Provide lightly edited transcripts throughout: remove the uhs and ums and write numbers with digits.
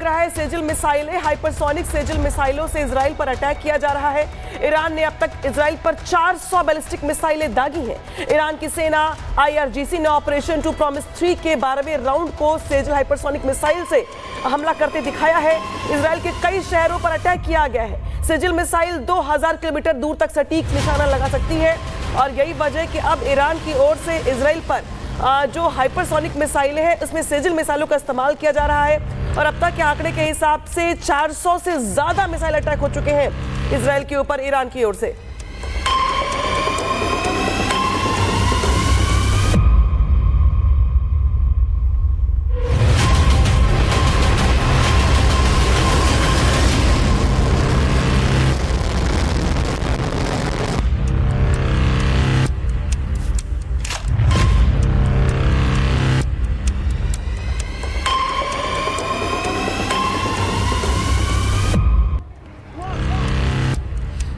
रहा है। सेजिल मिसाइलें, हाइपरसोनिक सेजिल मिसाइलों से इजराइल पर अटैक किया जा रहा है। ईरान ने अब तक इजराइल पर 400 बैलिस्टिक मिसाइलें दागी हैं। ईरान की सेना IRGC ने ऑपरेशन टू प्रॉमिस 3 के 12वें राउंड को सेजिल हाइपरसोनिक मिसाइल से हमला करते दिखाया है। इजराइल के कई शहरों पर अटैक किया गया है। सेजिल मिसाइल 2000 किलोमीटर दूर तक सटीक निशाना लगा सकती है और यही वजह है कि अब ईरान की ओर से इजराइल पर जो हाइपरसोनिक मिसाइलें हैं उसमें सेजिल मिसाइलों का इस्तेमाल किया जा रहा है और अब तक के आंकड़े के हिसाब से 400 से ज्यादा मिसाइल अटैक हो चुके हैं इजराइल के ऊपर ईरान की ओर से।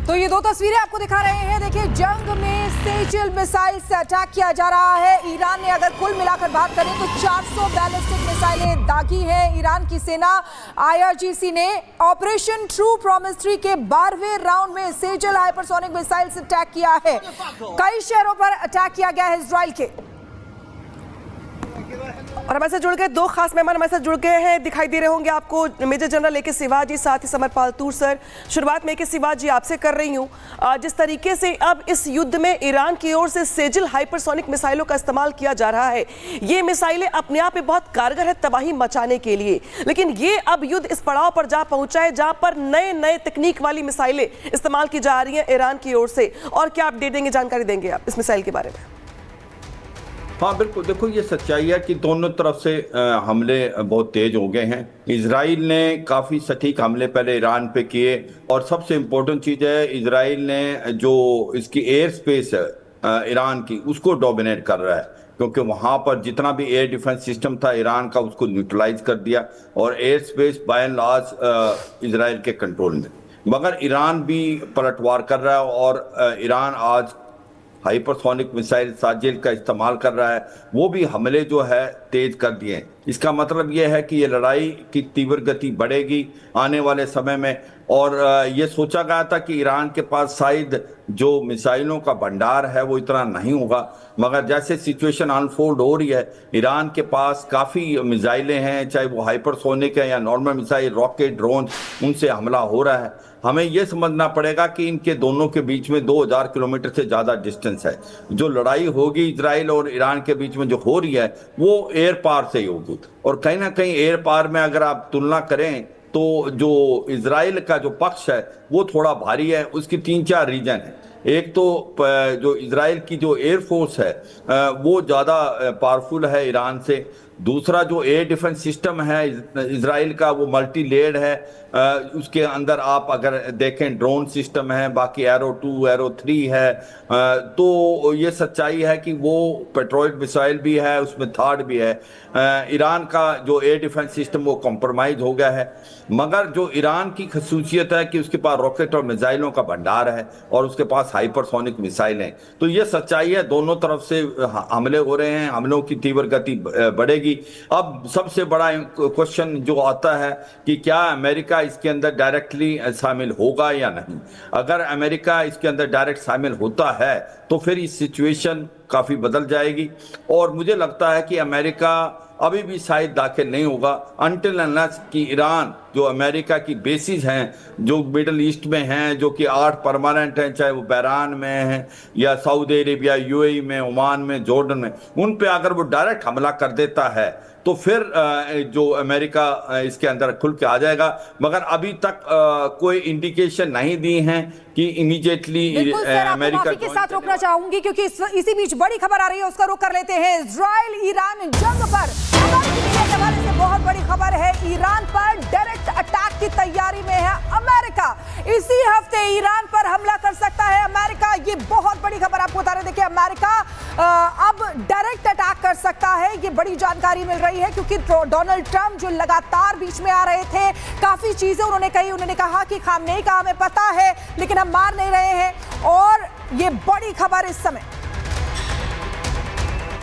तो ये दो तस्वीरें आपको दिखा रहे हैं। देखिए, जंग में सेजिल मिसाइल से अटैक किया जा रहा है। ईरान ने अगर कुल मिलाकर बात करें तो 400 बैलिस्टिक मिसाइलें दागी हैं। ईरान की सेना IRGC ने ऑपरेशन ट्रू प्रॉमिस 3 के 12वें राउंड में सेजिल हाइपरसोनिक मिसाइल से अटैक किया है। कई शहरों पर अटैक किया गया है इजराइल के। और हमारे साथ जुड़ गए दो खास मेहमान हमारे साथ जुड़ गए हैं, दिखाई दे रहे होंगे आपको, मेजर जनरल AK शिवाजी, साथ ही समर पालतूर सर। शुरुआत में AK शिवाजी आपसे कर रही हूं। जिस तरीके से अब इस युद्ध में ईरान की ओर से सेजिल हाइपरसोनिक मिसाइलों का इस्तेमाल किया जा रहा है, ये मिसाइलें अपने आप में बहुत कारगर है तबाही मचाने के लिए, लेकिन ये अब युद्ध इस पड़ाव पर जा पहुंचा है जहां पर नए नए तकनीक वाली मिसाइलें इस्तेमाल की जा रही हैं ईरान की ओर से। और क्या अपडेट देंगे, जानकारी देंगे आप इस मिसाइल के बारे में? हाँ बिल्कुल, देखो ये सच्चाई है कि दोनों तरफ से हमले बहुत तेज हो गए हैं। इजराइल ने काफ़ी सटीक हमले पहले ईरान पे किए और सबसे इम्पोर्टेंट चीज़ है, इजराइल ने जो इसकी एयर स्पेस है ईरान की, उसको डोमिनेट कर रहा है, क्योंकि वहाँ पर जितना भी एयर डिफेंस सिस्टम था ईरान का उसको न्यूट्रलाइज कर दिया और air space by and large Israel के कंट्रोल में। मगर ईरान भी पलटवार कर रहा है और ईरान आज हाइपरसोनिक मिसाइल साजिल का इस्तेमाल कर रहा है, वो भी हमले जो है तेज कर दिए। इसका मतलब ये है कि ये लड़ाई की तीव्र गति बढ़ेगी आने वाले समय में। और ये सोचा गया था कि ईरान के पास शायद जो मिसाइलों का भंडार है वो इतना नहीं होगा, मगर जैसे सिचुएशन अनफोल्ड हो रही है, ईरान के पास काफ़ी मिसाइलें हैं, चाहे वो हाइपरसोनिक है या नॉर्मल मिसाइल, रॉकेट, ड्रोन, उनसे हमला हो रहा है। हमें यह समझना पड़ेगा कि इनके दोनों के बीच में 2000 किलोमीटर से ज़्यादा डिस्टेंस है। जो लड़ाई होगी इजराइल और ईरान के बीच में जो हो रही है वो एयर पार से ही होगी, और कहीं ना कहीं एयर पार में अगर आप तुलना करें तो जो इजराइल का जो पक्ष है वो थोड़ा भारी है। उसकी 3-4 रीजन है। एक तो जो इजराइल की जो एयरफोर्स है वो ज़्यादा पावरफुल है ईरान से। दूसरा जो एयर डिफेंस सिस्टम है इजराइल का वो मल्टी लेयर्ड है। उसके अंदर आप अगर देखें ड्रोन सिस्टम है, बाकी एरो 2, एरो 3 है। तो ये सच्चाई है कि वो पेट्रोइड मिसाइल भी है, उसमें थार्ड भी है। ईरान का जो एयर डिफेंस सिस्टम वो कॉम्प्रोमाइज हो गया है। मगर जो ईरान की खसूसियत है कि उसके पास रॉकेट और मिसाइलों का भंडार है और उसके पास हाइपरसोनिक मिसाइल हैं। तो ये सच्चाई है, दोनों तरफ से हमले हो रहे हैं, हमलों की तीव्र गति बढ़ेगी। अब सबसे बड़ा क्वेश्चन जो आता है कि क्या अमेरिका इसके अंदर डायरेक्टली शामिल होगा या नहीं। अगर अमेरिका इसके अंदर डायरेक्ट शामिल होता है तो फिर इस सिचुएशन काफ़ी बदल जाएगी और मुझे लगता है कि अमेरिका अभी भी शायद दाखिल नहीं होगा अनटिल अनलेस कि ईरान जो अमेरिका की बेसिस हैं जो मिडल ईस्ट में हैं, जो कि 8 परमानेंट हैं, चाहे वो बहरान में हैं या सऊदी अरेबिया, UAE में, ओमान में, जॉर्डन में, उन पे अगर वो डायरेक्ट हमला कर देता है तो फिर जो अमेरिका इसके अंदर खुल के आ जाएगा। मगर अभी तक कोई इंडिकेशन नहीं दी हैं कि इमीडिएटली अमेरिका के साथ रोकना चाहूंगी क्योंकि इसी बीच बड़ी खबर आ रही है, उसका रुख कर लेते हैं। इजराइल ईरान जंग पर के हवाले से बहुत बड़ी खबर है। ईरान पर डायरेक्ट अटैक की तैयारी में है अमेरिका। इसी हफ्ते ईरान पर हमला कर सकता है अमेरिका। ये बहुत बड़ी खबर आपको बता रहे। देखिए, अमेरिका अब डायरेक्ट अटैक कर सकता है, ये बड़ी जानकारी मिल रही है क्योंकि डोनाल्ड ट्रंप जो लगातार बीच में आ रहे थे, काफी चीजें उन्होंने कही। उन्होंने कहा कि खामनेई का हमें पता है लेकिन हम मार नहीं रहे हैं, और ये बड़ी खबर इस समय।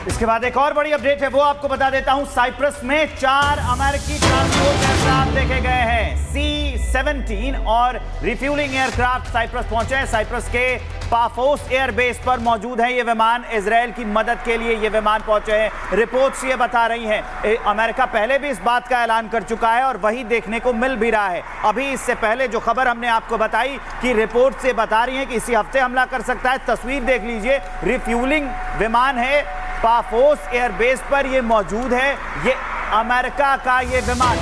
इसके बाद एक और बड़ी अपडेट है, वो आपको बता देता हूं। साइप्रस में 4 अमेरिकी ट्रांसपोर्ट एयरक्राफ्ट देखे गए हैं। C-17 और रिफ्यूलिंग एयरक्राफ्ट साइप्रस पहुंचे हैं। साइप्रस के पाफोस एयरबेस पर मौजूद है ये विमान। इजरायल की मदद के लिए ये विमान पहुंचे हैं। रिपोर्ट्स ये बता रही हैं अमेरिका पहले भी इस बात का ऐलान कर चुका है और वही देखने को मिल भी रहा है। अभी इससे पहले जो खबर हमने आपको बताई कि रिपोर्ट से बता रही है कि इसी हफ्ते हमला कर सकता है। तस्वीर देख लीजिए, रिफ्यूलिंग विमान है, पाफोस एयरबेस पर ये मौजूद है, ये अमेरिका का ये विमान।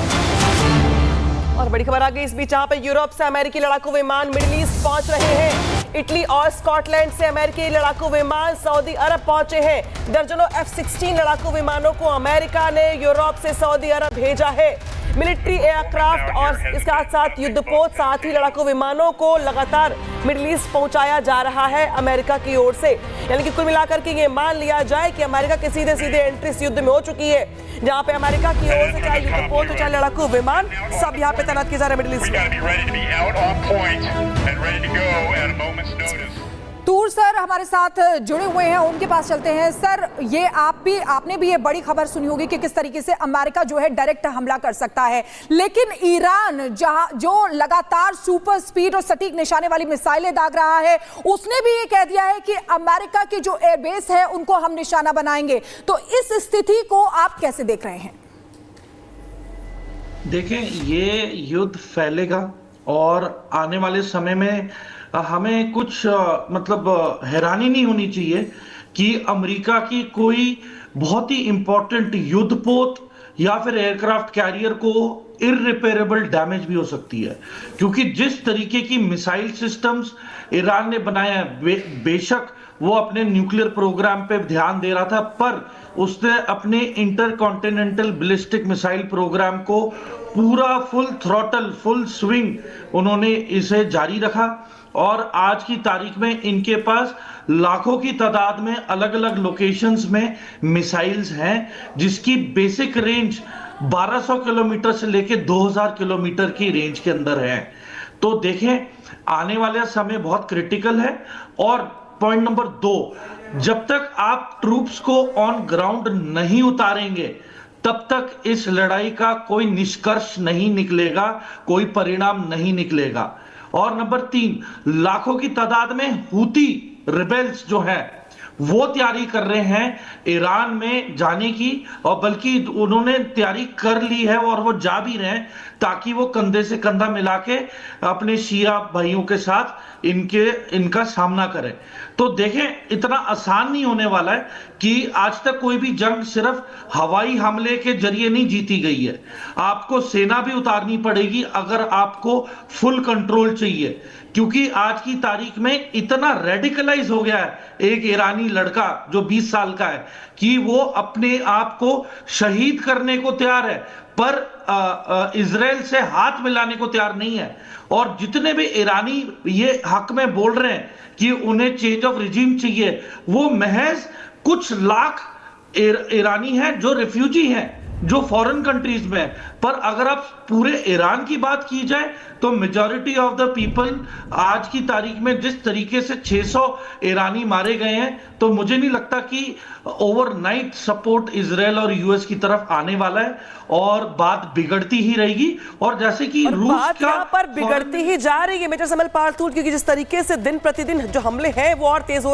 और बड़ी खबर आ गई इस बीच, जहां पे यूरोप से अमेरिकी लड़ाकू विमान मिडिल ईस्ट पहुंच रहे हैं। इटली और स्कॉटलैंड से अमेरिकी लड़ाकू विमान सऊदी अरब पहुंचे हैं। दर्जनों F-16 लड़ाकू विमानों को अमेरिका ने यूरोप से सऊदी अरब भेजा है। मिलिट्री एयरक्राफ्ट और इसके साथ साथ युद्धपोत, साथ ही लड़ाकू विमानों को लगातार मिडिल ईस्ट पहुंचाया जा रहा है अमेरिका की ओर से। यानी कि कुल मिलाकर के ये मान लिया जाए कि अमेरिका के सीधे सीधे एंट्री इस युद्ध में हो चुकी है, जहां पे अमेरिका की ओर से चाहे युद्धपोत हो चाहे लड़ाकू विमान, सब यहाँ पे तैनात किए जा रहे हैं मिडिल ईस्ट में। तूर सर हमारे साथ जुड़े हुए हैं, उनके पास चलते हैं। सर, ये आपने भी ये बड़ी खबर सुनी होगी कि किस तरीके से अमेरिका जो है डायरेक्ट हमला कर सकता है, लेकिन ईरान जो लगातार सुपर स्पीड और सटीक निशाने वाली मिसाइलें दाग रहा है, उसने भी ये कह दिया है कि अमेरिका की जो एयरबेस है उनको हम निशाना बनाएंगे। तो इस स्थिति को आप कैसे देख रहे हैं? देखें, ये युद्ध फैलेगा और आने वाले समय में हमें कुछ हैरानी नहीं होनी चाहिए कि अमेरिका की कोई बहुत ही इंपॉर्टेंट युद्धपोत या फिर एयरक्राफ्ट कैरियर को इररिपेयरेबल डैमेज भी हो सकती है, क्योंकि जिस तरीके की मिसाइल सिस्टम्स ईरान ने बनाया है, बेशक वो अपने न्यूक्लियर प्रोग्राम पे ध्यान दे रहा था, पर उसने अपने इंटरकॉन्टिनेंटल बैलिस्टिक मिसाइल प्रोग्राम को पूरा फुल थ्रॉटल, फुल स्विंग उन्होंने इसे जारी रखा। और आज की तारीख में इनके पास लाखों की तादाद में अलग अलग लोकेशंस में मिसाइल्स हैं, जिसकी बेसिक रेंज 1200 किलोमीटर से लेके 2000 किलोमीटर की रेंज के अंदर है। तो देखें, आने वाला समय बहुत क्रिटिकल है। और पॉइंट नंबर 2, जब तक आप ट्रूप्स को ऑन ग्राउंड नहीं उतारेंगे, तब तक इस लड़ाई का कोई निष्कर्ष नहीं निकलेगा, कोई परिणाम नहीं निकलेगा। और नंबर 3, लाखों की तादाद में हूती रिबेल्स जो हैं वो तैयारी कर रहे हैं ईरान में जाने की, और बल्कि उन्होंने तैयारी कर ली है और वो जा भी रहे हैं, ताकि वो कंधे से कंधा मिला के अपने शिया भाइयों के साथ इनका सामना करें। तो देखें, इतना आसान नहीं होने वाला है कि आज तक कोई भी जंग सिर्फ हवाई हमले के जरिए नहीं जीती गई है। आपको सेना भी उतारनी पड़ेगी अगर आपको फुल कंट्रोल चाहिए, क्योंकि आज की तारीख में इतना रेडिकलाइज हो गया है एक ईरानी लड़का जो 20 साल का है कि वो अपने आप को शहीद करने को तैयार है, पर इजराइल से हाथ मिलाने को तैयार नहीं है। और जितने भी ईरानी ये हक में बोल रहे हैं कि उन्हें चेंज ऑफ रिजीम चाहिए, वो महज कुछ लाख ईरानी हैं जो रिफ्यूजी हैं, जो फॉरेन कंट्रीज में। पर अगर आप पूरे ईरान की बात की जाए तो मेजॉरिटी ऑफ द पीपल आज की तारीख में जिस तरीके से 600 ईरानी मारे गए हैं, तो मुझे नहीं लगता कि ओवरनाइट सपोर्ट इजराइल और यूएस की तरफ आने वाला है और बात बिगड़ती ही रहेगी। और जैसे कि रूस का पर बिगड़ती ही जा रही है मेजर समल पार्थूर, क्योंकि जिस तरीके से दिन प्रतिदिन जो हमले हैं वो और तेज हो रहे हैं।